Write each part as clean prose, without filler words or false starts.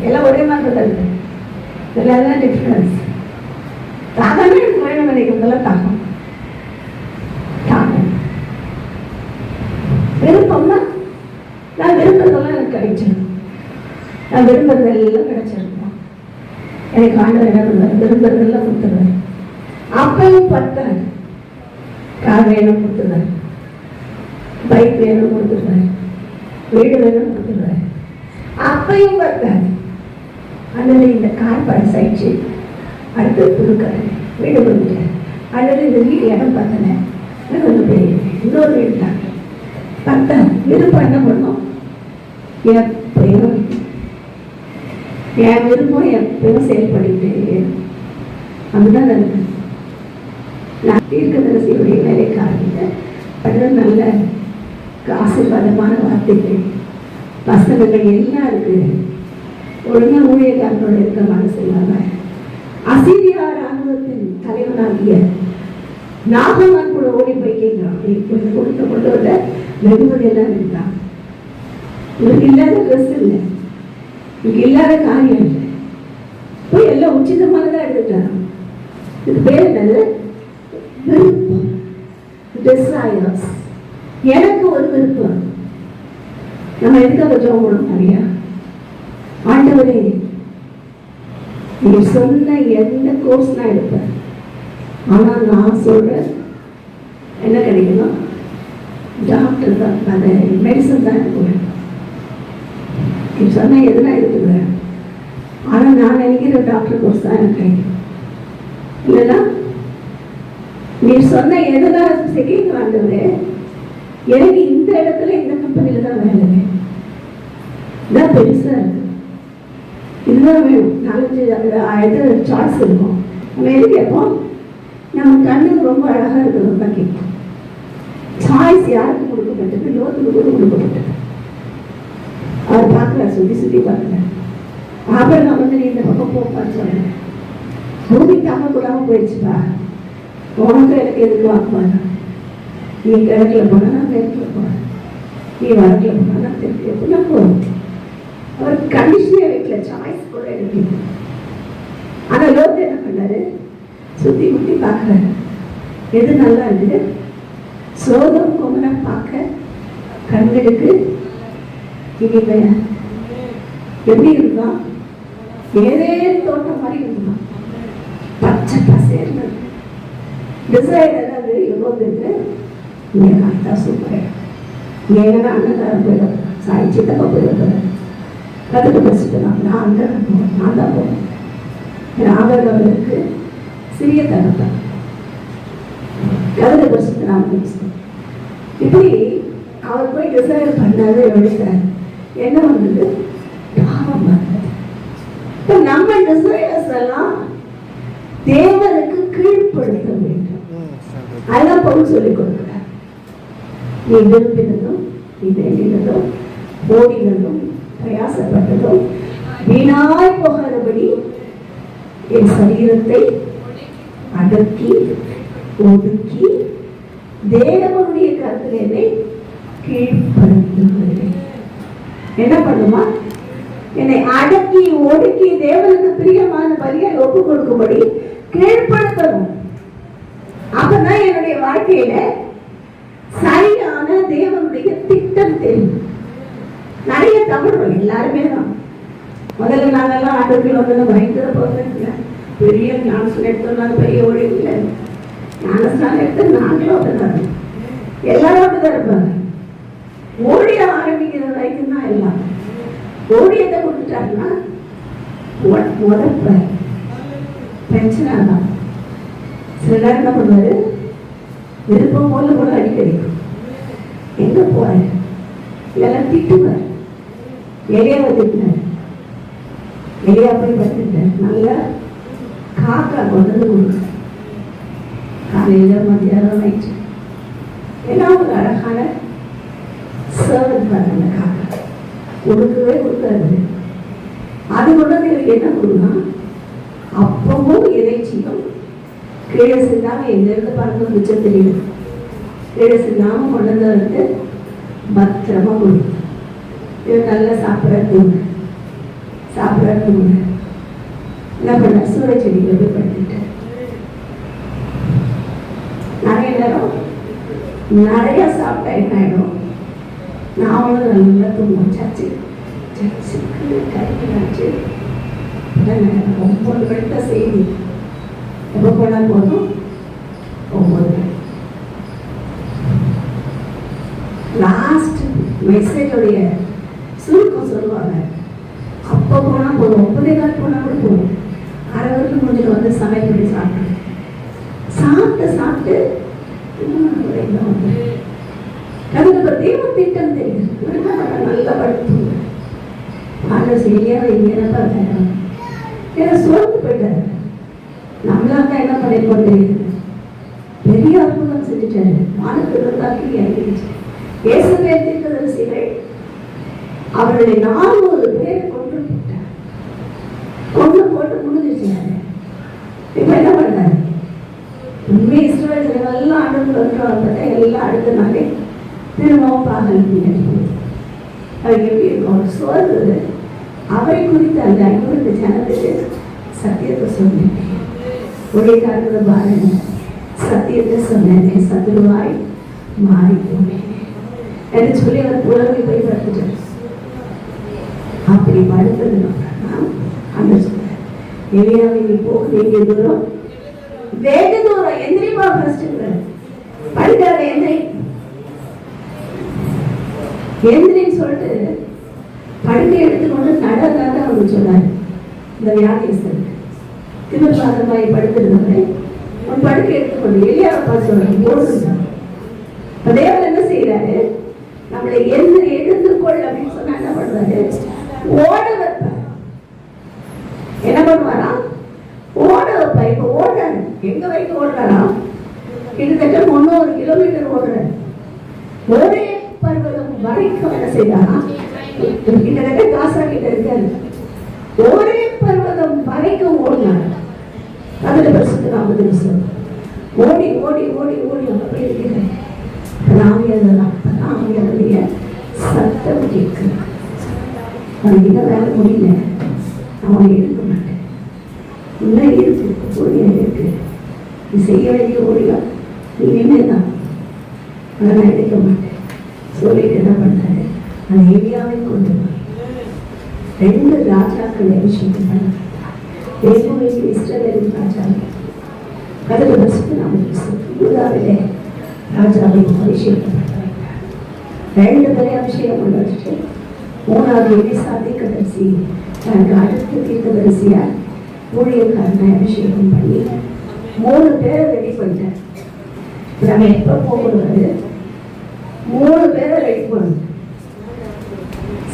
எல்லாம் ஒரே மாதிரி தான் இருக்கு, இதெல்லாம் டிஃப்ரென்ஸ். தாகமே எனக்கு வேணும் நினைக்கிறதெல்லாம் தாகம். தாகம் விருப்பம்னா நான் விரும்புறதெல்லாம் எனக்கு கிடைச்சிடும். நான் விரும்புறதெல்லாம் கிடைச்சிருக்கோம். எனக்கு ஆண்டவர் என்ன பண்ணுவார், விரும்புறதெல்லாம் கொடுத்துருவார். அப்பையும் பார்த்தார், கார் வேணும் கொடுத்துருவார், பைக் வேணும் கொடுத்துருவார், வீடு வேணும் கொடுத்துருவார். அப்பையும் பார்த்தார், அல்லது இந்த கார் பழசாயிடுச்சு, அடுத்து புதுக்காரு வீடு கொடுத்துட்டேன், அல்லது இந்த வீடு இடம் பார்த்தேன் கொஞ்சம் பெரிய இன்னொரு வீடு தான் பார்த்தா விருப்பம் என்ன பண்ணும், எப்பயும் என் விருப்பம் எப்பயும் செயல்படுகிட்டே. அதுதான் எனக்கு நான் தீர்க்கதரிசியுடைய வேலைக்காரங்க அது நல்ல ஆசீர்வாதமான வார்த்தைகள் வசனங்கள் எல்லாம் இருக்குது. ஒழுங்கா ஊழியக்காரனோட இருக்க மனசு இல்லாம அசீரியா ராணுவத்தின் தலைவனாகிய நாகமான் கூட ஓடி போய் கேட்கிறான், கொஞ்சம் கொடுத்த கொண்டு வந்த வெகுமதி எல்லாம் இருந்தான். இவருக்கு இல்லாத ட்ரெஸ் இல்லை, இவருக்கு இல்லாத காரியம் இல்லை, போய் எல்லாம் உச்சிதமானதான் எடுத்துட்டான். இதுக்கு பேர் என்னது, விருப்பம். டிசையர்ஸ். எனக்கு ஒரு விருப்பம். நம்ம எதுக்காக ஜெபம் பண்ணணும் நிறையா, ஆண்டவரே நீங்க சொன்ன எந்த கோர்ஸ் நான் எடுப்பேன், ஆனா நான் சொல்றேன் என்ன கிடைக்கணும், டாக்டர் தான், அந்த மெடிசன் தான் எடுக்குவேன். நீ சொன்ன எதுனா எடுத்துக்கிறேன், ஆனா நான் நினைக்கிற டாக்டர் கோர்ஸ் தான் எனக்கு கிடைக்கும். இல்லைன்னா நீ சொன்ன எதுதான் செகண்ட் ஆண்டவரே எனக்கு இந்த இடத்துல இந்த கம்பெனியில தான் வேலை, இதான் பெருசா இருக்கு, இதுதான் வேணும். 4-5 சாய்ஸ் இருக்கும். நம்ம எது கேட்போம், நம்ம கண்ணுக்கு ரொம்ப அழகா இருக்கிறது தான் கேட்போம். சாய்ஸ் யாருக்கு கொடுக்கப்பட்டது, லோத்துக்கு கூட கொடுக்கப்பட்டது. அவர் பார்க்கல, சுற்றி சுற்றி பார்க்கல. ஆபிரகாம் வந்து நீ இந்த பக்கம் போப்பான்னு சொன்னேன், பூமி தாங்க கூடாம போயிடுச்சுப்பா, உனக்கு எனக்கு எதுக்கு வாக்குவாங்க, நீ கிழக்குல போனா நான் கிழக்குல போனேன், நீ வடக்குல போனா நான் தெற்கு எப்படின்னா போகும். அவர் கண்டிஷனே வைக்கல, சாய்ஸ் கூட இருக்கு. ஆனா லோத்து என்ன பண்ணாரு, சுத்தி முத்தி பார்க்கறாரு, எது நல்லா இருக்குது, சோதம் கோமரா பார்க்க கண்களுக்கு இனிமையா எப்படி இருக்கான், ஏதே தோட்டம் மாதிரி இருக்கான், பச்சை பசேர்னு. டிசைன் ஏதாவது எவ்வளவு இருக்கு, இங்கே கரெக்டா சூப்பர். இங்கே எங்கன்னா அண்ணன் போயிடும், சாய் சித்தப்பா போயிடுறாரு, கற்றுட்டு பேசிட்டுலாம் நான் அங்கே போவேன், நான் தான் போவேன். ஆபரகவருக்கு சிறிய தகப்பன் கருத பரிசுத்த நாம் பேசுவோம். இப்படி அவர் போய் டிசைன் பண்ணாரு, எடுத்தார், என்ன வந்தது, பாவம் வந்தது. இப்போ நம்ம டிசைனர்ஸ் எல்லாம் தேவனுக்கு கீழ்ப்படுத்த வேண்டும். அதெல்லாம் பொருள் சொல்லிக் கொடுக்கிறார். நீ விரும்பினதும், நீ வேண்டினதும், ஓடினதும், பிரயாசப்பட்டதும் வீணாய் போகாதபடி என் சரீரத்தை அடக்கி ஒதுக்கி தேவனுடைய கருத்தில் என்னை கீழ்ப்படுத்துகிறேன். என்ன பண்ணுமா, என்னை அடக்கி ஒடுக்கி தேவனுக்கு பிரியமான பலியை ஒப்பு கொடுக்கும்படி கீழ்ப்படுத்தணும். அப்பதான் என்னுடைய வாழ்க்கையில சரியான தேவனுடைய திட்டம் தெரியும். நிறைய தமிழ் எல்லாருமே தான் முதல்ல நாங்கெல்லாம் ஆண்டுகள் வந்து பயங்கர பர்ஃபெக்ட்ல பெரிய ஞானஸ்நானம் எடுத்தோம்னா பெரிய ஒளி இல்லை, ஞானஸ்நானம் எடுத்து நாங்களும் அப்படிதான், எல்லாரும் அப்படிதான் இருப்பாங்க. ஓடிய ஆரம்பிக்கிற வரைக்கும் தான் எல்லாம். ஓடியத்தை கொடுத்துட்டாருன்னா முதற்ப பிரச்சனை தான். சில நேரம் என்ன பண்ணுவாரு, விருப்பம் போல கூட அடிக்கடிக்கும் எங்க போறாரு, இதெல்லாம் திட்டுவார். எலியாவை திட்டினார், எலியா போய் பார்த்துட்டார், நல்லா காக்கா கொண்டு வந்து கொடுக்குற காலையில மத்தியானம் நைட்டு எல்லாம் ஒரு அழகான சர்வன் பண்ண காக்கா கொடுக்கவே கொடுக்காது. அது கொண்டு வந்து எனக்கு என்ன கொடுக்கணும், அப்பவும் இறைச்சியும் கீழே சிந்தாம எங்க இருந்து பறந்து மிச்சம் தெரியும், கீழே சிந்தாம கொண்டு வந்து பத்திரமா கொடுக்கும். இது நல்லா சாப்பிட்றது சாப்பிடாது என்ன பண்ண சூரிய செடிகளை போய் படுத்துட்டேன். நிறைய நேரம் நிறைய சாப்பிட்டா என்ன ஆயிடும், நாமளும் நல்லா தூங்குவோம். சர்ச்சுக்கு கரையாச்சு ரொம்ப கரெக்டாக செய்தி எப்போ போனால் போதும் 9. லாஸ்ட் மெசேஜோடைய சுருக்கம் சொல்லுவாங்க. அப்போ போனால் போதும், 9:15 போனால் கூட போதும். அரை வரைக்கும் முடிஞ்சிட்டு வந்து சமையல் பண்ணி சாப்பிட்டு அதுக்கு தெய்வ திட்டம் தெரியுது. நல்லா படுத்துங்க ஆண்டவர் செய்ய என்னப்பா ஏன்னா சோர்ந்து போயிட்டாரு. நம்மளாக என்ன பண்ணிருக்கோம் தெரியுது, பெரிய அற்புதம் செஞ்சுட்டாரு. வானத்திற்கு இறங்கிடுச்சு. இயேசுவே தீர்க்கதரிசிகள் அவருடைய 400 பேரை கொண்டு போட்டு முடிஞ்சிருச்சாரு. இப்ப என்ன பண்ணாரு, உண்மை இஸ்ரவேல் ஜனங்கள்லாம் ஆண்டவர் வந்துட்டா எல்லாம் அடுத்த நாளே திரும்பவும் பாகல் அது எப்படி இருக்கும் சோர்வு. அவரை குறித்து அந்த 500 ஜனத்துக்கு சத்தியத்தை சொன்னேன், ஒளிக்காரத பாருங்க சத்தியத்தை சொன்னேன், சத்துருவாய் மாறி போனேன் என்று சொல்லி அவர் புலவை போய் படுத்துட்டார். அப்படி படுத்தது அந்த சொல்ற எலியாவை நீ போக வேண்டிய தூரம் வேக தூரம் எந்திரிப்பா படுக்காத எந்திரின்னு சொல்லிட்டு படுக்கை எடுத்துக்கொண்டு நடக்காத அவங்க சொன்னாரு. இந்த வியாதியஸ்தன் திருப்பாதமாய் படுத்திருந்தவரை உன் படுக்கை எடுத்துக்கொண்டு எலியாவை பார்த்து சொல்றாங்க போடுறாங்க. தேவன் என்ன செய்யறாரு, நம்மளை எழுந்து கொள் அப்படின்னு சொன்னா என்ன பண்றாரு, ஓட வைப்பார். என்ன பண்ணுவாரா, ஓட வைப்பார். இப்ப ஓடுறாரு, எங்க வரைக்கும் ஓடுறாரா, கிட்டத்தட்ட 300 கிலோமீட்டர் ஓடுறாரு. ஒரே பர்வதம் வரைக்கும் என்ன செய்யறாரா, கிட்டத்தட்ட காசா கிட்ட இருக்காரு. ஒரே பர்வதம் வரைக்கும் ஓடினார். அதுல பரிசுத்த நாமத்துக்கு சொல்ல ஓடி ஓடி ஓடி ஓடி அங்க போய் இருக்கிறேன். ஆவியானவருடைய சத்தம் கேட்கிறேன். அவனுக்கு வேலை முடியல, அவனை எடுக்க மாட்டேன். இன்னும் இருக்கு ஓடியா இருக்கு, நீ செய்ய வேண்டிய ஓடியா நீ நின்றுதான், அதை நான் எடுக்க மாட்டேன் சொல்லிட்டு என்ன பண்றாரு, அந்த ஏரியாவை கொண்டு போய் 2 ராஜாக்களை அபிஷேகம் பண்ண இஸ்ரவேலின் ராஜாவை கதவு பரிசுத்த நாமத்துக்கு யூதாவிலே ராஜாவை அபிஷேகம் பண்ண வைத்தார். 2 பேரை அபிஷேகம் பண்ண வச்சுட்டு 3வது எலிசா தீர்க்கதரிசி தனக்கு அடுத்த தீர்க்கதரிசியா ஊழியக்காரனை அபிஷேகம் பண்ணி 3 பேரை ரெடி பண்ணிட்டார். நம்ம எப்ப போகிறது, 3 பேரை ரெடி பண்ணணும்.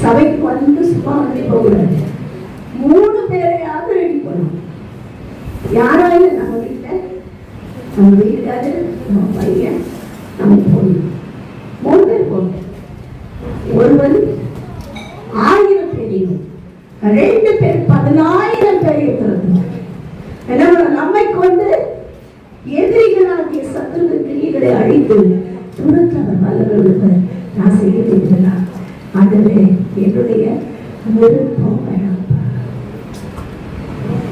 சபைக்கு வந்து சும்மா வந்து போகக்கூடாது, 3 பேரையாவது ரெடி பண்ணணும். யாராலும் நம்ம வீட்டில் நம்ம வீட்டுக்காரு நம்ம பையன் நம்ம பொண்ணு 3 பேர் போகணும். ஒருவன் 1000 பேரையும் 2 பேர் 10000 பேரையும் திறந்து என்ன நம்மை கொண்டு எதிரிகளாகிய சத்துரு கிரிகளை அழித்து துரத்தவர் வல்லவர்களுக்கு நான் செய்ய விரும்பலாம். அதுவே என்னுடைய விருப்பம் வேணாம்.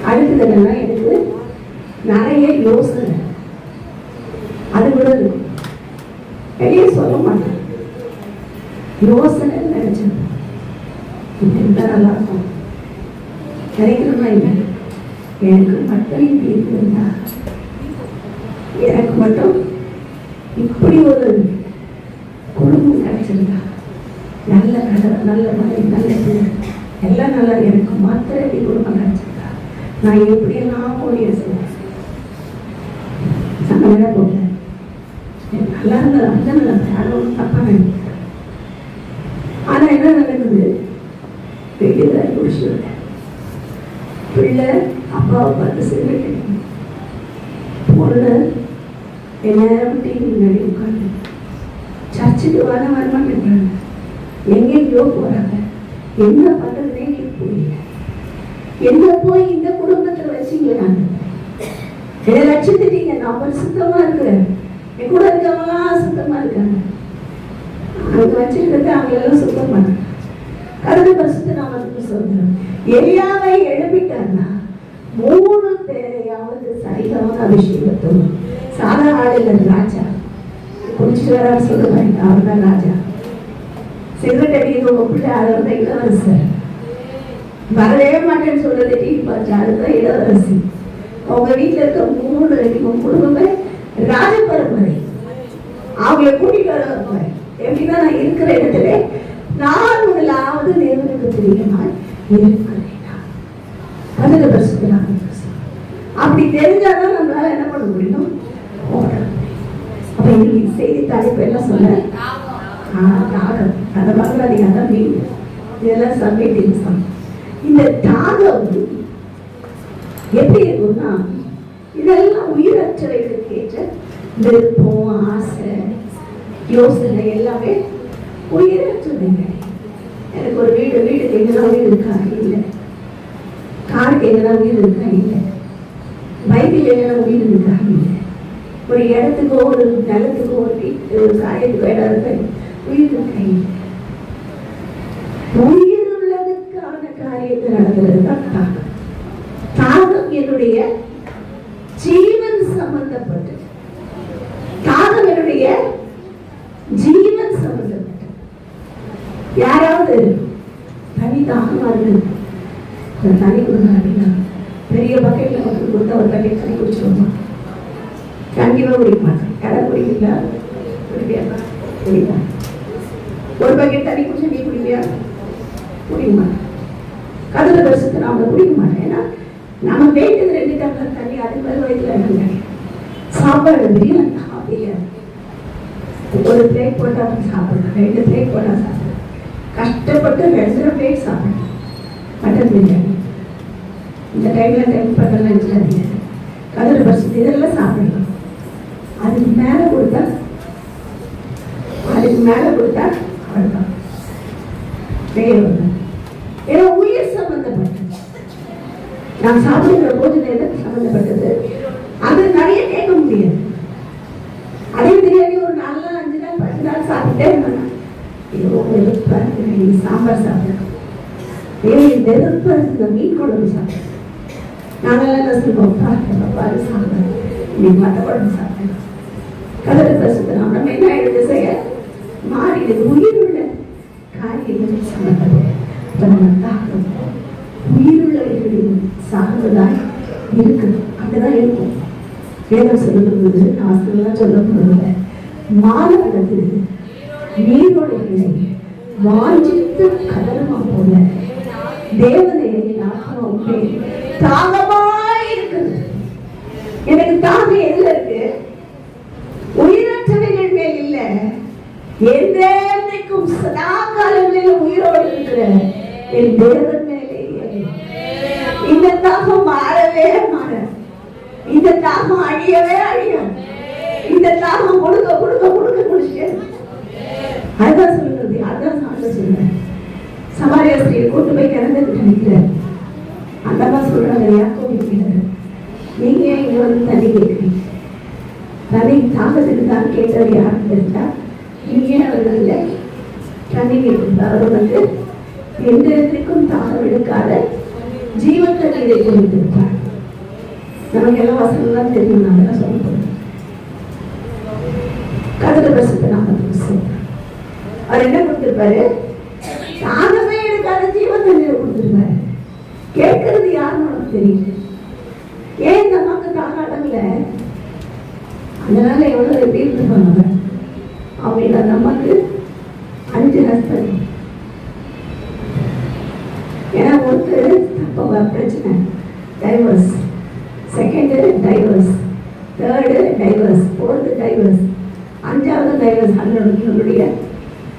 அடுத்ததுன்னா எனக்கு நிறைய யோசனை, அது கூட இருக்கும், வெளியே சொல்ல மாட்டேன். யோசனை நினைச்சேன் நல்லா இருக்கும் கிடைக்கணுமா இல்லை, எனக்கு மட்டும் இப்படி இருக்குதா, எனக்கு மட்டும் இப்படி ஒரு குடும்பம் கிடைச்சிருந்தா, நல்ல கடை, நல்ல மனை, நல்ல பிள்ளை எல்லாம் நல்லா, எனக்கு மாத்திரம் இப்படி குடும்பம் கிடைச்சிருந்தா நான் எப்படியெல்லாம் ஓடிய சொல்லுவேன். நான் விட போட்டேன் நல்லா இருந்தது, அந்த நல்லா யாரும் தப்பா நினைக்கிறேன். ஆனா என்ன நடக்குது, வெளியில குடிச்சுருந்தேன். பிள்ளை அப்பாவை பார்த்து செல்வி பொண்ணு எல்லாரும் டிவி முன்னாடி உட்காந்து சர்ச்சுக்கு வரமாட்டேங்கிறாங்க, எங்கெங்கயோ போறாங்க. என்ன பண்றதுனே எனக்கு புரியல. என்ன போய் இந்த குடும்பத்தை வச்சீங்களா, என்ன லட்சத்திட்டீங்க. நான் சுத்தமா இருக்கிறேன், என் கூட இருக்கவங்களாம் சுத்தமா இருக்காங்க, அங்க வச்சிருக்கிறது அவங்க எல்லாம் சுத்தம் பண்ண. கடந்த வருஷத்தை நான் வந்து சொல்றேன், எலியாவை எழுப்பிட்டார்னா 3 பேரையாவது சரிகமான அபிஷேகத்தோம். சாதா ஆளுங்க ராஜா குடிச்சிட்டு வர சொல்லுவாங்க, அவர் தான் ராஜா. சிகரெட் அடிக்கிறவங்க பிள்ளை அவர் தான் இளவரசர். வரவே மாட்டேன்னு சொல்றது டீ பாச்சு, அதுதான் இளவரசி. அவங்க வீட்டுல இருக்க 3 குடும்பமே ராஜ பரம்பரை. அவங்களை கூட்டிட்டு வர எப்படின்னா, நான் இருக்கிற இடத்துல நான் முதலாவது தேவனுக்கு பிரியமாய் இருக்கிறேன். அதுல பிரசுகிறாங்க. அப்படி தெரிஞ்சாதான் நம்மளால என்ன பண்ண முடியும், ஓட முடியும். அப்ப இன்னைக்கு செய்தி தலைப்பு என்ன சொன்ன, தாகம். அதை பார்க்கறாதீங்க, அதான் மீன். இதெல்லாம் சமையல். இந்த தாகம் எப்படி இருக்கும்னா, இதெல்லாம் உயிரற்றவைகளுக்கு ஏற்ற விருப்பம், ஆசை, யோசனை எல்லாமே உயிரற்றவைங்க. எனக்கு ஒரு வீடுக்கு எங்கன்னா உயிர் இருக்கா இல்லை, காருக்கு எங்கன்னா உயிர் இருக்கா இல்லை, பைக்கில் எங்கன்னா உயிர் இருக்கா இல்லை, ஒரு இடத்துக்கோ ஒரு நிலத்துக்கோ ஒரு வீட்டு காரியத்துக்கோ இடம் இருக்க உயிர் இருக்கா இல்லை. உயிர் உள்ளதுக்கான காரியத்தை நடக்கிறது தான் தாகம். தாகம் என்னுடைய ஜீவன் சம்பந்தப்பட்டது. தாகம் என்னுடைய ஜீவன் சம்பந்தப்பட்டது. யாராவது தனி தாகமா இருக்கு, தனி கொடுங்க, பெரிய பக்கெட்ல வந்து கொடுத்தா ஒரு பக்கெட் தண்ணி குடிச்சிருவோமா? கண்டிப்பா குடிக்க மாட்டேன். யாராவது குடிக்கிறீங்களா? குடிப்பியா? குடிப்பா. ஒரு பக்கெட் தண்ணி குடிச்சா நீ குடிப்பியா? குடிக்க மாட்டேன். கதிர வருஷத்தை நான் குடிக்க மாட்டேன். ஏன்னா நம்ம வேண்டியது 2 டம்ளர் தண்ணி, அதுக்கு மேல வயிற்றுல என்ன சாப்பாடு பிரியாணி ஒரு பிளேட் போட்டா சாப்பிடணும், 2 பிளேட் போட்டா சாப்பிடணும். கஷ்டப்பட்டு 2 பிளேட் சாப்பிடணும் மட்டன் பிரியாணி. இந்த டைம்ல டைம் பண்ணலாம் நினைச்சாதீங்க. கதிர வருஷத்து இதெல்லாம் சாப்பிடலாம். அதுக்கு மேல கொடுத்தா அவ்வளவுதான். ஏன்னா உயிர் சம்பந்தப்பட்டது. நான் சாப்பிடுகிற போது எதற்கு சம்பந்தப்பட்டது, அது நிறைய கேட்க முடியாது. அதே பிரியாணி ஒரு 4 நாள் 5 நாள் 10 நாள் சாப்பிட்டே இருந்தாங்க. சாம்பார் சாப்பிடணும், நெருப்பு இருக்கிற மீன் குழம்பு சாப்பிடணும். நாங்கெல்லாம் என்ன சொல்லுவோம், பாரு சாப்பிடணும், இன்னைக்கு மற்ற குழம்பு சாப்பிடணும். கதலை பசுத்து நம்ம என்ன எடுத்து செய்ய மாறிடுது. உயிர் உள்ள காரியங்கள் சம்பந்தப்பட்ட தாக்கம் உயிருள்ளவர்களின் சார்ந்ததாய் இருக்குது. அப்படிதான் இருக்கும். வேதம் சொல்லும்போது ஆசிரியெல்லாம் சொல்ல போறதில்ல, மாணவர்களுக்கு நீரோடைகளை வாஞ்சித்து கதருமா போல தேவனை தாகமாய் இருக்குது. எனக்கு தாகம் எதுல இருக்கு? உயிரற்றவைகள் மேல் இல்ல, என்றைக்கும் சதா காலங்களில் உயிரோடு இருக்கிற என் தேவன் மேலே. இந்த தாகம் மாறவே மாற, இந்த தாகம் அழியவே அழியும். இந்த தாகம் கொடுக்க கொடுக்க கொடுக்க குடிச்சு அதான் சொல்றது. அதான் சாப்பிட சொல்றேன். சமாரிய ஸ்திரியை கூட்டு போய் கிடந்து நினைக்கிறார். அந்த அம்மா சொல்றாங்க, யாக்கோபு இருக்கிறார், நீங்க இங்க வந்து தண்ணி கேட்கிறீங்க. தண்ணி தாகத்துக்கு தான் கேட்டவர் யாருன்னு தெரிஞ்சா, நீங்க அவர்கள தண்ணி கேட்கிறார். அவர் வந்து எந்த இடத்துக்கும் தாகம் எடுக்காத ஜீவன் தண்ணீரை கொடுத்திருப்பார். நமக்கு எல்லாம் வசனம்லாம் தெரியும், நாங்கெல்லாம் சொல்ல போறோம். கதிர வருஷத்தை நாம சொல்றோம். அவர் என்ன கொடுத்திருப்பாரு? தாகமே எடுக்காத ஜீவன் தண்ணீரை கொடுத்திருப்பாரு. கேட்கறது யாருன்னு நமக்கு தெரியல. ஏன் இந்த அம்மாவுக்கு தாகம் அடங்கல? அதனால எவ்வளவு எப்படி இருந்துப்பாங்க அவங்க. அந்த அம்மாவுக்கு 5 ஹஸ்பண்ட். ஏன்னா ஒருத்தர் அப்போ பிரச்சனை, divorce, second divorce, third divorce, 4th divorce, 5வது டைவர்ஸ். அவங்களுடைய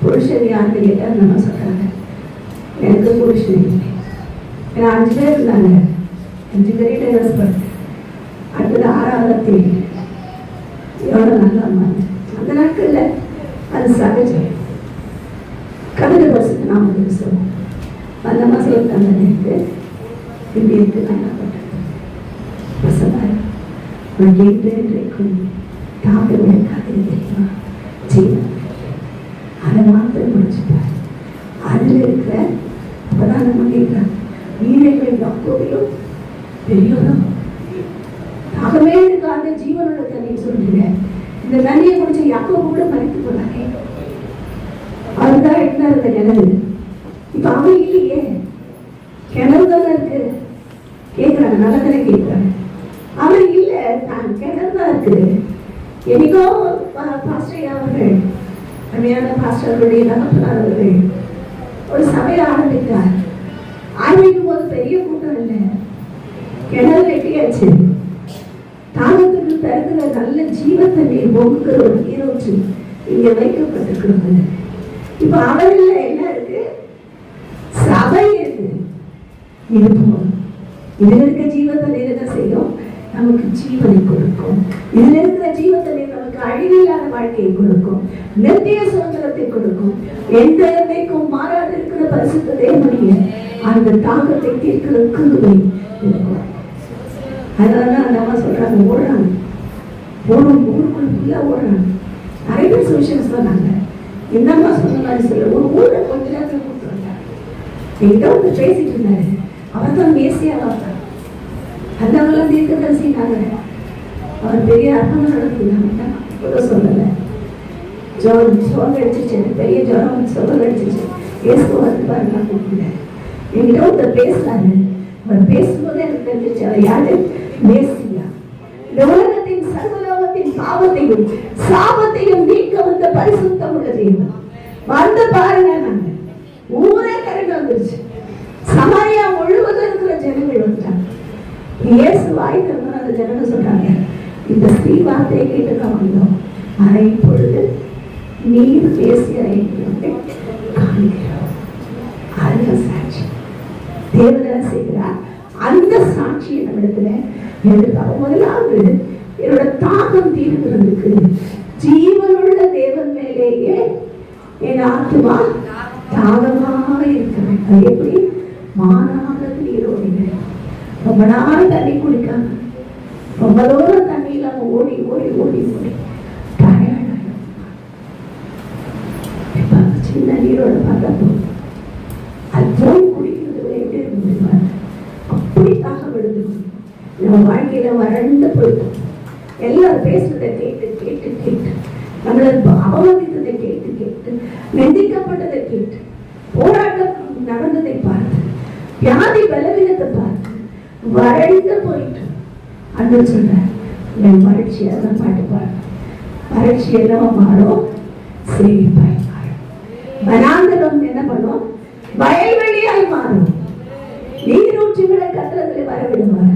புருஷன் யாருன்னு கேட்டால் நம்ம சொல்றாங்க, எனக்கு புருஷன் இல்லை. ஏன்னா 5 பேர் இருந்தாங்க, 5 பேரே டைவர்ஸ் பண்ண. அடுத்தது 6வது தேடி எவ்வளோ நல்லா இருந்தாங்க. அந்த நாட்கள்ல அது சகஜம். கவித வருஷத்துக்கு நாம சொல்லுவோம். அந்த மாதம் தந்தனைக்கு இப்படி இருக்கு. நான் என்ன பண்ணுறேன், தாகமே காத்திரி தெரியுமா? ஜீவன் அதை மாத்திரம் முடிச்சுப்பார். அதில் இருக்கிற தாகமேடுக்காக ஜீவனோட தண்ணி சொல்றீங்க. இந்த தண்ணியை குடிச்ச யாக்கோபு கூட மறைத்து போனாங்க. அவர்தான் எடுத்தார் இந்த கிணறு. இப்ப அவன் இல்லையே, கிணறு தானே இருக்கு. கேட்கிறாங்க, நல்லதானே கேட்கிறாங்க. அவர் இல்லை, நான் கிணறு தான் இருக்கு. எனக்கோ பாஸ்டர் அவர்கள், அருமையான பாஸ்டர்களுடைய தகப்பனார் அவர்கள் ஒரு சபையை ஆரம்பித்தார். ஆரம்பிக்கும் போது பெரிய கூட்டம் இல்லை, கிணறு வெட்டியாச்சு. தாகத்துக்கு தருகிற நல்ல ஜீவ தண்ணீர் பொங்குகிற ஒரு நீரோற்று இங்க வைக்கப்பட்டிருக்கிறது. இப்ப அவர்ல என்ன இருக்கு? சபை இருக்கு. இது போதும். இதுல இருக்க ஜீவ தண்ணீர் என்ன செய்யும்? நமக்கு ஜீவனை கொடுக்கும். இதுல இருக்கிற ஜீவ தண்ணீர் நமக்கு அழிவில்லாத வாழ்க்கையை கொடுக்கும், நித்திய சுதந்திரத்தை கொடுக்கும். எந்த எண்ணைக்கும் மாறாது இருக்கிற பரிசுத்த தேவனுடைய அந்த தாகத்தை தீர்க்கிற கிருபை இருக்கும். அதனாலதான் அந்த அம்மா சொல்றாங்க, ஓடுறாங்க, போடும் ஊருக்குள்ள ஃபுல்லா ஓடுறாங்க. நிறைய பேர் சுவிசேஷம் சொன்னாங்க. இந்த அம்மா சொன்ன மாதிரி சொல்ல, ஒரு ஊரை கொஞ்ச நேரத்தில் கூப்பிட்டு வந்தாங்க. என்கிட்ட வந்து பேசிட்டு இருந்தாரு. அவர் தான் மேசியா வார்த்தை. அதெல்லாம் தீர்க்க தரிசினாங்க. அவர் பெரிய அர்த்தம் நடத்துனாங்க. சொல்லலை, ஜோரம் சோகம் அடிச்சிச்சு, பெரிய ஜோரம் சோகம் அடிச்சிச்சு. இயேசு வந்து பாருங்க கூப்பிடுறேன். என்கிட்ட ஒருத்தர் பேசுறாரு. அவர் பேசும்போது எனக்கு தெரிஞ்சிச்சு அவர் யாரு? மேசியா. இந்த உலகத்தின் சர்வலோகத்தின் பாவத்தையும் சாபத்தையும் நீக்க வந்த பரிசுத்தம் உள்ள தேவன். வந்து பாருங்க, நாங்க ஊரே கரண்டு வந்துருச்சு. சமாரியா முழுவதும் இருக்கிற ஜனங்கள் வந்துட்டாங்க. இயேசு வாய் திறந்து அந்த ஜனங்கள் சொல்றாங்க, இந்த ஸ்ரீ வார்த்தையை கேட்டுதான் வந்தோம். ஆனா இப்பொழுது நீர் மேசியா காண்கிறோம். அதுதான் சாட்சி. தேவன் செய்கிறார். அந்த சாட்சியை நம்மிடத்துல எடுத்தாங்க. முதலாவது, என்னோட தாகம் தீர்க்கிறதுக்கு ஜீவனுள்ள தேவன் மேலேயே என் ஆத்துமா தாகமாக இருக்கிறேன். அது எப்படி? மானாக நீரோடிங்க. ரொம்ப நாள் தண்ணி குடிக்காம, ரொம்ப தூரம் தண்ணி இல்லாம ஓடி ஓடி ஓடி ஓடி சின்ன நீரோட பார்த்தப்போ அதுவும் குடிக்கிறது எப்படி இருக்கு? அப்படி தாகப்படுது. நம்ம வாழ்க்கையில வறண்டு போயிட்டோம். எல்லாரும் பேசுறதை கேட்டு கேட்டு கேட்டு, நம்மள அவமதித்ததை கேட்டு கேட்டு, நிந்திக்கப்பட்டதை கேட்டு, போராட்டம் நடந்ததை பார்த்து, வியாதி பலவீனத்தை பார்த்து வறண்டு போயிட்டு அன்று சொல்ற என் வறட்சியை தான் பாட்டு பாடு. வறட்சி என்னவா மாறும்? சேமிப்பாய் மாறும். வனாந்தரம் என்ன பண்ணும்? வயல்வெளியாய் மாறும். நீரூற்றுகளை கத்திரத்துல வரவிடுவார்.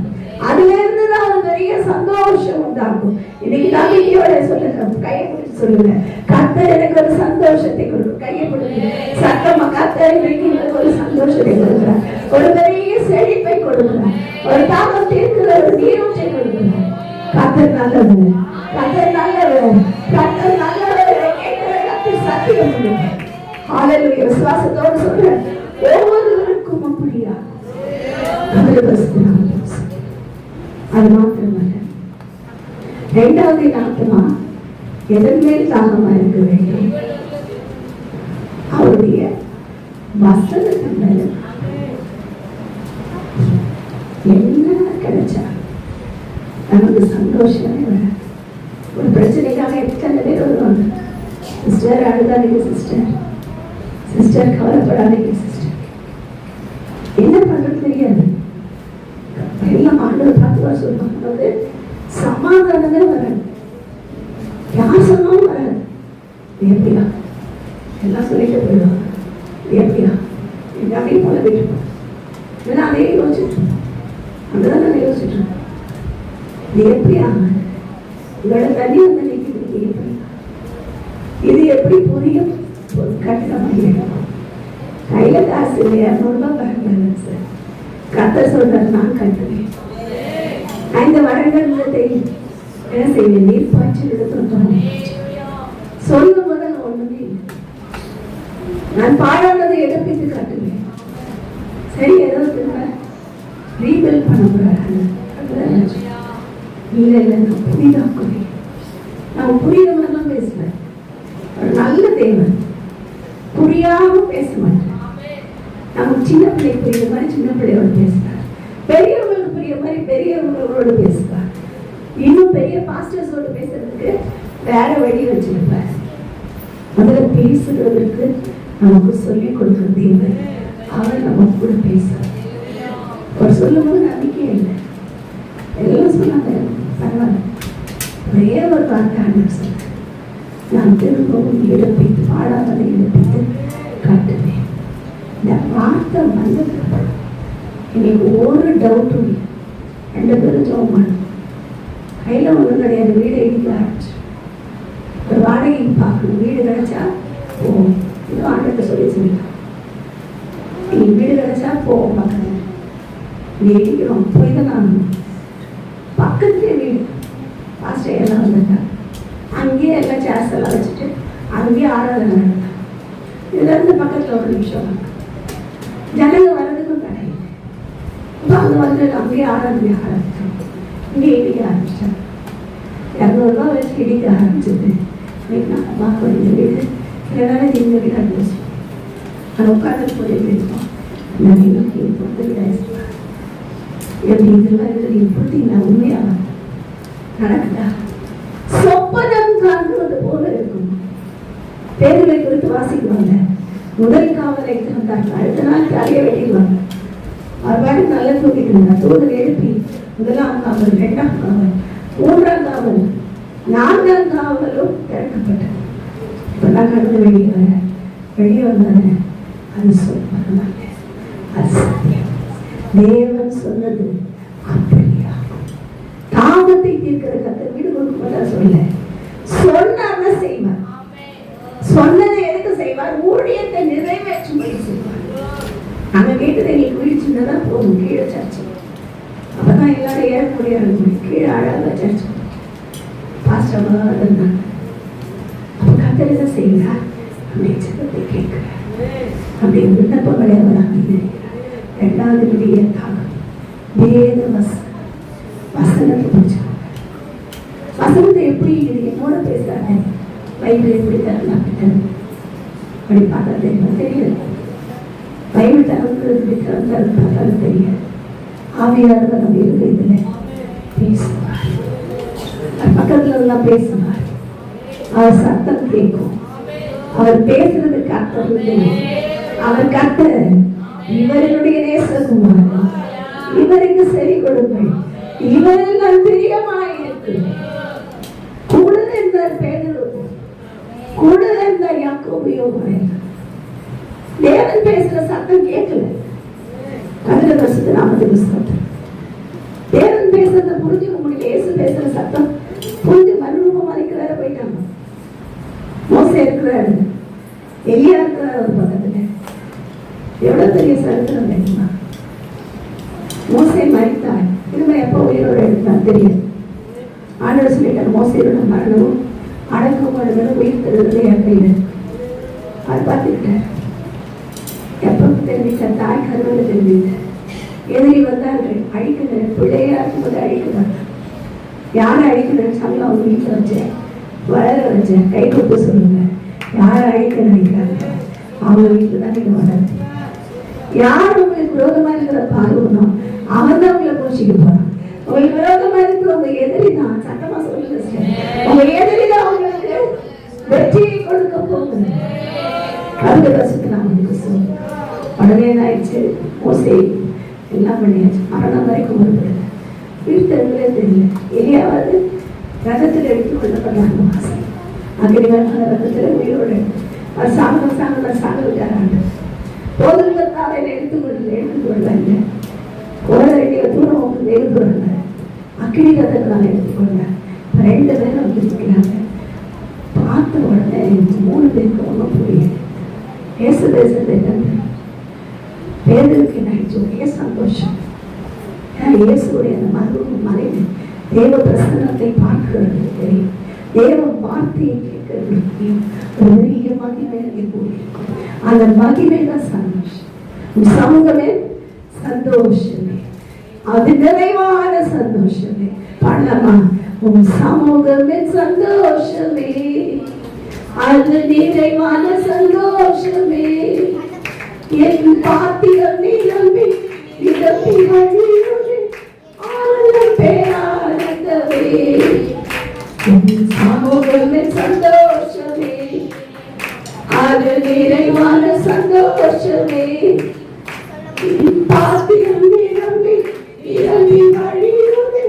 அதுல இருந்துதான் ஒரு பெரிய சந்தோஷம் உண்டாகும். இன்னைக்கு நம்பிக்கையோட சொல்லுங்க, கையை பிடிச்சு சொல்லுங்க, கர்த்தர் எனக்கு ஒரு சந்தோஷத்தை கொடுக்கும். கையை பிடிச்சு சத்தமா, கர்த்தர் இன்னைக்கு எனக்கு ஒரு சந்தோஷத்தை கொடுக்கிறார், ஒரு பெரிய செழிப்பை கொடுக்கிறார், ஒரு தாகம் தீர்க்கிற ஒரு நீரூற்றை கொடுக்கிறார். கர்த்தர் நல்லவர், கர்த்தர் நல்லவர், கர்த்தர் நல்லவர். கர்த்தர் சத்தியம் பண்ணுங்க. ஹalleluya. விசுவாசத்தோடு சொல்றேன், ஒவ்வொருவருக்கும் அப்படியா அது மாத்திரமல்ல. இரண்டாவது ஆத்மா எதன் மேல் தாகமா இருக்க வேண்டும்? அவருடைய வசனத்தின் மேல. என்ன கிடைச்சா நமக்கு சந்தோஷமே வர. ஒரு பிரச்சனைக்காக எத்தனை பேர் வருவாங்க. சிஸ்டர் அழுதாதீங்க, சிஸ்டர் சிஸ்டர் கவலைப்படாதீங்க, சிஸ்டர் என்ன பண்றது தெரியாது. எல்லாம் ஆண்டவர் பார்த்து சொல்லுவாங்க, சமாதானமே வராது, யார் சொன்னாலும் வராது. எப்படியா எல்லாம் சொல்லிட்டு போயிடுவாங்க. எப்படியா எங்க அப்படியே போல போயிட்டு இதெல்லாம் அதே யோசிச்சுட்டு அங்கதான் நான் யோசிச்சுட்டு இது எப்படியா உங்களோட தண்ணி வந்து நிற்கிறது, இது எப்படி புரியும்? ஒரு கட்டிடமாக கையில காசு இல்லையா, 200 ரூபாய் பரவாயில்ல சார். கர்த்தர் சொல்றாரு, நான் கட்டுவேன். இந்த வரங்கத்தை என்ன செய்வேன்? நீர் பாய்ச்சி எடுத்து சொல்லும் போது நான் ஒண்ணுமே இல்லை. நான் பாழானதை எடுப்பித்து காட்டுவேன். சரி, ஏதோ ரீபில் பண்ண போறாரு. இல்ல இல்ல, நான் புரிதாக்குவேன். நான் புரியுற மாதிரிலாம் பேசுவேன். ஒரு நல்ல தேவன், புரியாம பேச மாட்டேன். நம்ம சின்ன பிள்ளை புரியுற மாதிரி சின்ன பிள்ளையோட பேசுறார், பெரியவங்களுக்கு புரியுற மாதிரி பெரியவங்களோட பேசுறார். பெரிய பாஸ்டர்ஸோட பேசுறதுக்கு வேற வழி வச்சிருப்பேன். முதல்ல பேசுறதுக்கு நமக்கு சொல்லிக் கொடுக்குற தேவை. அவர் நம்ம கூட பேசுறார். அவர் சொல்லும் போது நம்பிக்கை இல்லை. எல்லாம் சொன்னாங்க, பரவாயில்ல. ஒரே ஒரு வார்த்தை ஆண்டவர் சொன்னார், நான் திரும்பவும் இழப்பித்து பாடாமல் இழப்பித்து காட்டுவேன். இந்த வார்த்தை வந்தது எனக்கு ஒரு டவுட்டும் இல்லை. 2 பேரும் ஜெபம் பண்ணணும். கையில் ஒன்றும் கிடையாது. வீடை இடிக்க ஆரம்பிச்சு ஒரு வாடகை பார்க்கணும். வீடு கிடைச்சா போவோம். இது ஆண்டத்தை சொல்லிக்கலாம், நீ வீடு கிடைச்சா போவோம் பார்க்கணும். நீ இடிக்கிறோம் போய் தான் நான் பக்கத்துலேயே வீடு பாஸ்டர் எல்லாம் வந்துட்டாங்க. அங்கேயே எல்லாம் சேர்ஸ் எல்லாம் வச்சுட்டு அங்கேயே ஆராதனை நடந்தாங்க. இதுலேருந்து பக்கத்தில் ஒரு நிமிஷம் ஜனங்க வர்றதுக்கும் கிடையாது. இப்போ அங்கே வந்து அங்கேயே ஆராதனை ஆரம்பிச்சோம். இங்கே இடிக்க ஆரம்பிச்சிட்டாங்க. 200 ரூபா வச்சு இடிக்க ஆரம்பிச்சது. நான் பார்க்க இந்த வீடு சில நேரம் இந்த வீடு அனுப்பிச்சு அதை உட்காந்து போயிட்டு இருக்கோம். நான் இன்னும் எப்படி இதெல்லாம் இருக்குது பார்த்தீங்கன்னா உண்மையாக நடக்குதா? சொப்பனம் காண்பது போல இருக்கும். பேருவை குறித்து வாசிக்குவாங்க. முதல் காவலை தந்தாங்க, அடுத்த நாள் தலையை வெட்டிடுவாங்க. அவர் பாட்டு நல்லா தூக்கிட்டு இருந்தாங்க. தூதர் எழுப்பி 1ஆம் காவல், 2ஆம் காவல், 3ஆம் காவல், 4ஆம் காவலும் திறக்கப்பட்டது. இப்பெல்லாம் கடந்து வெளியே வந்தாங்க. அது சொப்பனம் அல்ல, அது சத்தியம். தேவன் சொன்னது அப்படியா? தாமத்தை தீர்க்கிற கர்த்தர் வீடு கொடுக்கும்போது சொல்ல சொன்ன செய்வார். சொன்னதை எதுக்கு செய்வார்? ஊழியத்தை நிறைவேற்றும்படி செய்வார். நாங்க கேட்டதை நீ குளிச்சுன்னா போதும். கீழே சர்ச்சை அப்பதான் எல்லாரும் ஏற முடியாது. கீழே அழகா சர்ச்சை பாஸ்டர் இருந்தாங்க. அப்ப கர்த்தர் என்ன செய்கிறார்? அப்படி ஜெபத்தை கேட்கிறார். அப்படி விண்ணப்பங்களை அவர் அங்கீகரிக்கிறார். 2வது விடியற்காக வேத வசனத்தை பிடிச்சாங்க. வசனத்தை எப்படி என்னோட பேசுறாங்க? பைபிள் எப்படி தரலாம் அப்படி பார்த்தா தெரியல. பைபிள் தரது எப்படி திறந்தாலும் தெரியாது. ஆவியானவர் நம்ம இருக்கிறதுல பேசுவார். பக்கத்துல எல்லாம் பேசுவார். அவர் சத்தம் கேட்கும். அவர் பேசுறதுக்கு அர்த்தம் இல்லை. அவர் கர்த்தர். இவருடைய நேசகுமாரன். இவருக்கு செவி கொடுங்கள். இவரெல்லாம் பிரியமாயிருக்கு. கூட இருந்த பேதுரு, கூட இருந்த யாக்கோபு, தேவன் பேசுற சத்தம் கேட்கல. கதிர வருஷத்து 40 புஸ்தகம் தேவன் பேசுறத புரிஞ்சுக்க முடியல. இயேசு பேசுற சத்தம் புரிஞ்சு மறுரூபம் அளிக்கிறார போயிட்டாங்க. மோசே இருக்கிறாரு, எலியா இருக்கிறார் ஒரு பக்கத்துல. எவ்வளவு பெரிய சரித்திரம் தெரியுமா? மோசே மரித்தார், திரும்ப எப்போ உயிரோடு எடுத்தார் தெரியும். ஆண்டவர் சொல்லிட்டார், மோசையோட மரணமும் அடக்கமும் உயிர் தருவது என் கையில். அது பார்த்துக்கிட்டார். எப்போ தெரிவித்தார்? தாய் கருவில் தெரிவித்தார். எதிரி வந்தார்கள், அழிக்கிறார். பிள்ளையா இருக்கும்போது அழிக்கிறார். யாரை அழிக்கிறார்? சங்கா அவங்க வீட்டில் வச்சேன், வளர வச்சேன். கை கொடுத்து சொல்லுங்க, யாரை அழிக்க நினைக்கிறாங்க? அவங்க வீட்டில் தான் நீங்க வளருது. யார் உங்களுக்கு விரோதமா இருக்கிற பார்வனோ அவன் தான் உங்களை போஷிக்க போறான். உங்களுக்கு விரோதமா இருக்கிற உங்க எதிரி தான், சட்டமா சொல்லுங்க, உங்க எதிரி தான் உங்களுக்கு வெற்றியை கொடுக்க போகுது. கருத்து ரசித்து நான் உங்களுக்கு சொல்லுங்க. உடனே ஆயிடுச்சு. மோசே எல்லாம் பண்ணியாச்சு. மரணம் வரைக்கும் வருது. வீழ்த்தவங்களே தெரியல. எலியாவது ரதத்தில் எடுத்துக் கொள்ளப்படலாம். ஆசை அக்னிவர்மான ரதத்தில் உயிரோடு அவர் சாக விட்டாராண்டு. போதுங்கிறதாவை எடுத்துக்கொள்வாங்க. போட வேண்டிய தூரம் உங்களுக்கு எடுத்துக்கொள்ளுங்க. அக்கினி ரதத்தினால எடுத்துக்கொள்ள 2 பேரும் வந்து இருக்கிறாங்க. பார்த்த உடனே 3 பேருக்கு ஒன்றும் புரியல. பேச பேருக்கு நினைச்சு ஒரே சந்தோஷம். இயேசுடைய அந்த மனைவி தேவ பிரசன்னத்தை பார்க்கிறது தெரியும். தேவ வார்த்தையை கேட்கறது தெரியும். ஒரு பெரிய மகிமை கூடியிருக்கும். அந்த மகிமை தான் சந்தோஷம். சமூகமே சந்தோஷமே, அது நிறைவான சந்தோஷமே. பாடலாமா? உன் சமூகமே சந்தோஷமே, அது நிறைவான சந்தோஷமே. என் பாத்திரம் நிரம்பி நிரம்பி வழியுமே ஆனந்த பேரானந்தமே. சமூகமே சந்தோஷமே, அது நிறைவான சந்தோஷமே. பாத்திரம் நிரம்பி இறங்கி வழியுமே,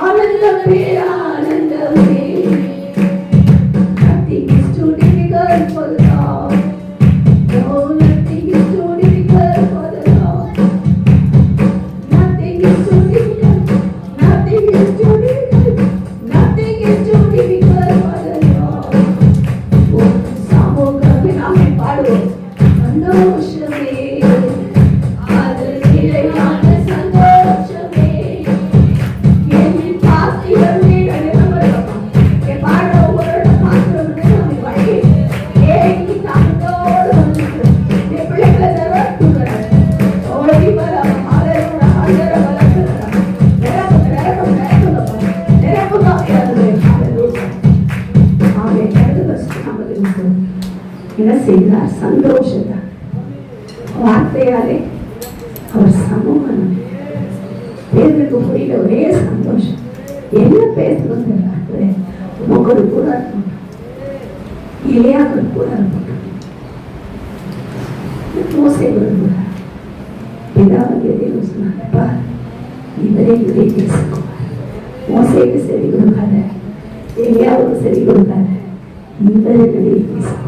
ஆனந்தமே ஆனந்தமே. Nothing is too difficult for the Lord. No, nothing is too difficult for the Lord. Nothing is too difficult. Nothing is too difficult. Nothing is too difficult for the Lord. சமூகமே நாமே பாடுவோம். சந்தோஷமே, அது நிறைவான சந்தோஷமே. என் பாத்திரம் நிறைவான என் பாட ஒவ்வொரு பாத்திரம் நம்ம வழி ஏகி தாண்டோடு வந்து என் பிள்ளைகளை தருவார் ஓடி வர ஆதரவு ஆதர வளர்க்கிறார். நிரப்பு நிரப்பு நிரப்பு நிரப்பு என்ன செய்தார்? சந்தோஷத்தை வார்த்தையாலே அவர் சமூகம் பேருக்கு புரியல. ஒரே சந்தோஷம். என்ன பேசுறது? உமக்கு கூட இருக்கட்டும், இல்லையா கூட இருக்கட்டும். மோசே விரும்புகிறார். பிதாவுக்கு எதிர்ப்பு சொன்னாங்கப்பா, இவரே இவரே பேசுவார். மோசேக்கு சரி கொடுக்காத, எலியாவுக்கு சரி கொடுக்காத, இவரே பேசுவார்.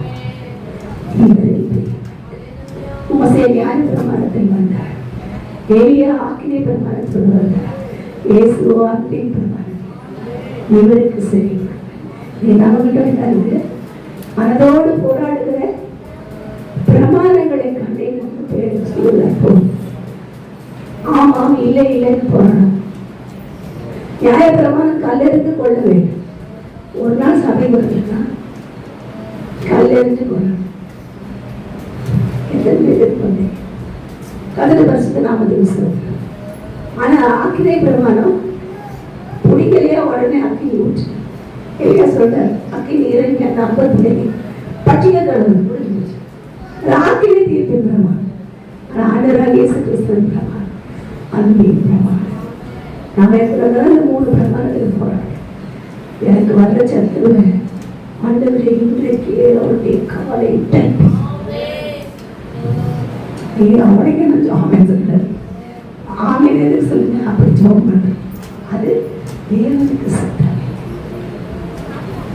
மோசே நியாய பிரமாணத்தில் வந்தார், எலியா ஆக்கினை பிரமாணத்தில் வந்தார், இயேசு ஆக்கினை பிரமாணம். இவருக்கு சரி நீ நம்மகிட்ட இருக்கு மனதோடு போராடுகிற பிரமாணங்களை கண்டேன் சொல்ல. ஆமாம் இல்லை இல்லைன்னு போராடும். நியாய பிரமாணம் கல்லெறிந்து கொள்ள வேண்டும். ஒரு நாள் சபை வருதுன்னா கல்லெறிந்து கொள்ளணும். கதிர பரிசுத்த நாமத்தை விசுவாசிக்கிறோம். ஆனா ஆக்கினை பிரமாணம் பிடிக்கலையா உடனே அக்கினி ஊற்று. எலியா சொல்றார், அக்கினி இறங்கி அந்த 50 பிள்ளைங்க பட்டிய கடவுள் புரிஞ்சிச்சு. ஆக்கினை தீர்ப்பின் பிரமாணம். ஆனா ஆண்டவராக இயேசு கிறிஸ்துவின் பிரமாணம், அன்பின் பிரமாணம். நாம இருக்கிறதால 3 பிரமாணத்துக்கு போறாங்க. எனக்கு வந்த சத்துருவ ஆண்டவரை இன்றைக்கு அவருடைய கவலை அவரைக்கு நான் ஜாமீன் சொல்றேன். ஆமீன் எதுக்கு சொல்லுங்க? அப்படி ஜோம் பண்றேன். அது தேவனுக்கு சட்டம்.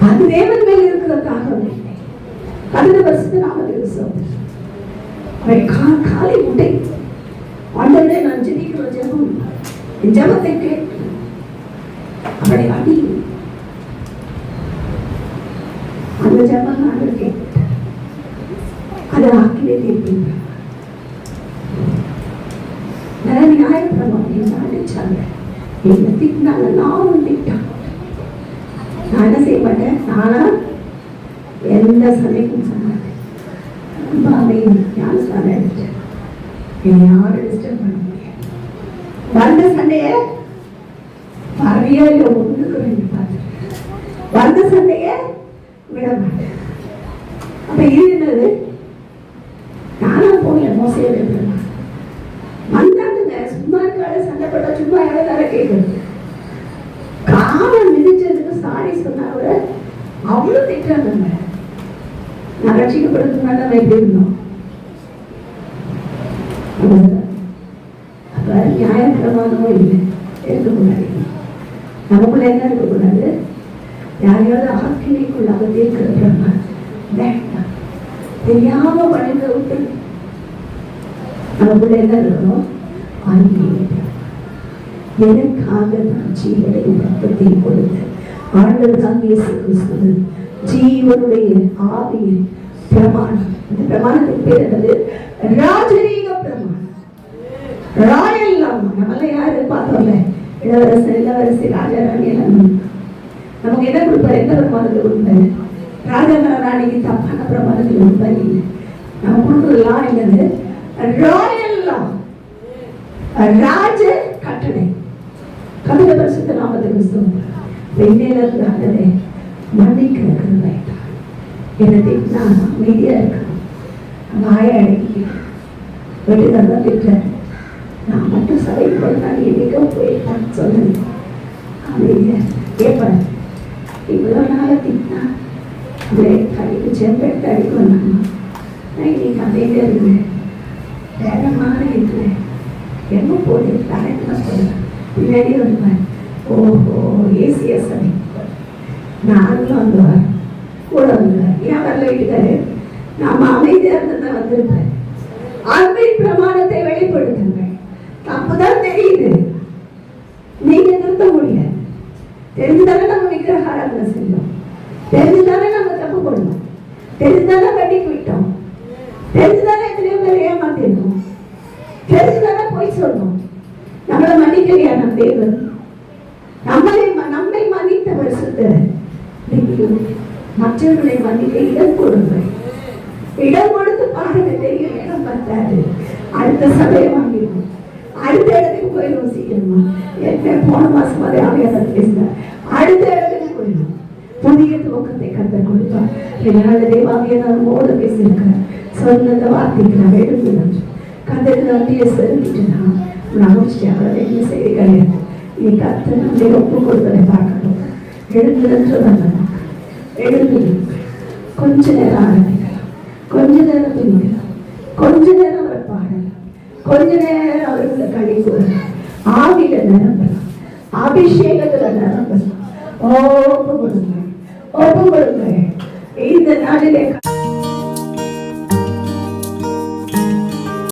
அது தேவன் மேல் இருக்கிறதாக கதிர வருஷத்து நாமத்துக்கு சொல்றேன். அவை காலை முட்டை ஆண்டவரே நான் ஜெபிக்கிற ஜெபம் என் ஜெபத்தை கேட்டு அவரை அடி அந்த ஜெபம் ஆண்டவர் கேட்டு அதை ஆக்கிலே தீர்ப்பின் நியாயப்பிரமாணம் அடிச்சாங்க. என்ன திட்டினாங்க, நானும் திட்டான். நான் என்ன செய்ய மாட்டேன், நானா எந்த சண்டைக்கும் சொன்னாங்க. ரொம்ப அமைதி ஞானஸ்தானம் எடுத்தேன். என்னை யாரும் டிஸ்டர்ப் பண்ண முடியாது. வந்த சண்டைய பறவையா ஒன்றுக்கு வேண்டி பார்த்துருக்கேன். வந்த சண்டைய விட மாட்டேன். அப்ப இது என்னது? நானா போகல, மோசையே விடுறேன். வந்தாங்க சும்மா இருக்காது, சண்டை போட்டா சும்மா யாராவது கேட்கறது. காலம் மிதிச்சதுக்கு சாரி சொன்னாங்க. அவ்வளவு திட்டாங்க. நான் ரட்சிக்கப்படுறதுனால நம்ம எப்படி இருந்தோம்? அப்ப நியாயப்பிரமாணமும் இல்லை, இருக்கக்கூடாது. நமக்குள்ள என்ன இருக்கக்கூடாது? யாரையாவது ஆக்கினைக்குள்ளாக தீர்க்கிற பிரமாணம் வேண்டாம். தெரியாம பணிக்க விட்டு நமக்குள்ள என்ன இருக்கணும்? எனக்காக நான் ஜீவனையும் ரத்தத்தையும் கொடுத்த ஆண்டவராக இயேசு கிறிஸ்து ஜீவனுடைய ஆவியின் பிரமாணம். இந்த பிரமாணத்தின் பேர் என்னது? ராஜரீக பிரமாணம். ராயல் நம்மள யாரு பார்த்தோம்ல, இளவரசர் இளவரசி ராஜாராணி எல்லாம் நமக்கு என்ன கொடுப்பாரு? எந்த பிரமாணத்தை கொடுப்பாரு? ராஜா ராணிக்கு தப்பான பிரமாணத்தில் கொடுப்பாரு இல்லை. நம்ம கொடுக்குறதுலாம் என்னது? ராயல் லா, ராஜ கட்டளை. கதிர பரிசுத்த நாமத்துக்கு ஸ்தோத்திரம். வெண்ணையில இருக்கிறாங்களே மன்னிக்கிற கிருபை. என்ன திட்டினா அமைதியா இருக்கணும், வாய அடக்கிக்கணும். வீட்டுக்காரதான் திட்டுறேன், நான் மட்டும் சபைக்கு போனா எங்கேயோ போயிட்டான்னு சொன்னேன். அமைதியா கேட்பேன். இவ்வளோ நாளாக திட்டினா பிரேக் அடிக்கு செம்பெட்டு அடிக்கும் நான் இன்னைக்கு அமைதியாக இருக்கிறேன். வேற மாதிரி இருக்கிறேன். எங்கே போகுது தலைக்கு சொல்லுவேன். பின்னாடி வருவேன். ஓஹோ ஏசிஎஸ் அடி நாங்களும் வந்துவார் கூட வந்துடுவார். ஏன் வரல வீட்டுக்காரு? நாம் அமைதியாக இருந்ததான் வந்திருப்பேன். ஆண்மையின் பிரமாணத்தை வெளிப்படுத்துங்கள். தப்புதான் தெரியுது, நீங்க நிறுத்த முடியாது. தெரிஞ்சுதானே நம்ம விக்கிரக ஆராதனை செஞ்சோம், தெரிஞ்சுதானே நம்ம தப்பு பண்ணோம், தெரிஞ்சுதானே கட்டிக்கு விட்டோம், தெரிஞ்சுதானே எத்தனையோ பேர் ஏமாத்திருந்தோம், தெரிஞ்சுதானே போய் சொன்னோம். நம்மளை மன்னிக்கலையா நம் தேவன்? நம்மை மன்னித்தவர் சுத்தர். மற்றவர்களை மன்னிக்க இடம் கொடுங்கள். இடம் கொடுத்து பாருங்க, தெரியும் இடம் பத்தாது. அடுத்த சபையை வாங்கிடுவோம், அடுத்த இடத்துக்கு போயிடும் சீக்கிரமா. என்ன போன மாசம் மாதிரி ஆவியாளர் பேசினார். அடுத்த இடத்துக்கு போயிடும். புதிய துவக்கத்தை கத்தர் கொடுப்பார். என்னால தேவாவியான மோத பேசியிருக்கிறேன். சொன்ன வார்த்தைக்கு நான் எழுதுனேன். கத்தருக்கு நன்றியை செலுத்திட்டு நான் முடிச்சுட்டு அவரை என்ன செய்தி கிடையாது. நீ கத்த நன்றி ஒப்பு கொடுத்ததை பார்க்கணும். எழுந்துன்னு வந்தோம். எழுந்து கொஞ்ச நேரம் ஆரம்பிக்கலாம், கொஞ்ச நேரம் தூங்கலாம், கொஞ்ச நேரம் அவரை பாடலாம், கொஞ்ச நேரம் அவர்களை கழிவு ஆவியில நிரம்பலாம், அபிஷேகத்துல நிரம்பலாம். ஒப்பு கொடுங்க, ஒப்பு கொடுங்க. இந்த நாளிலே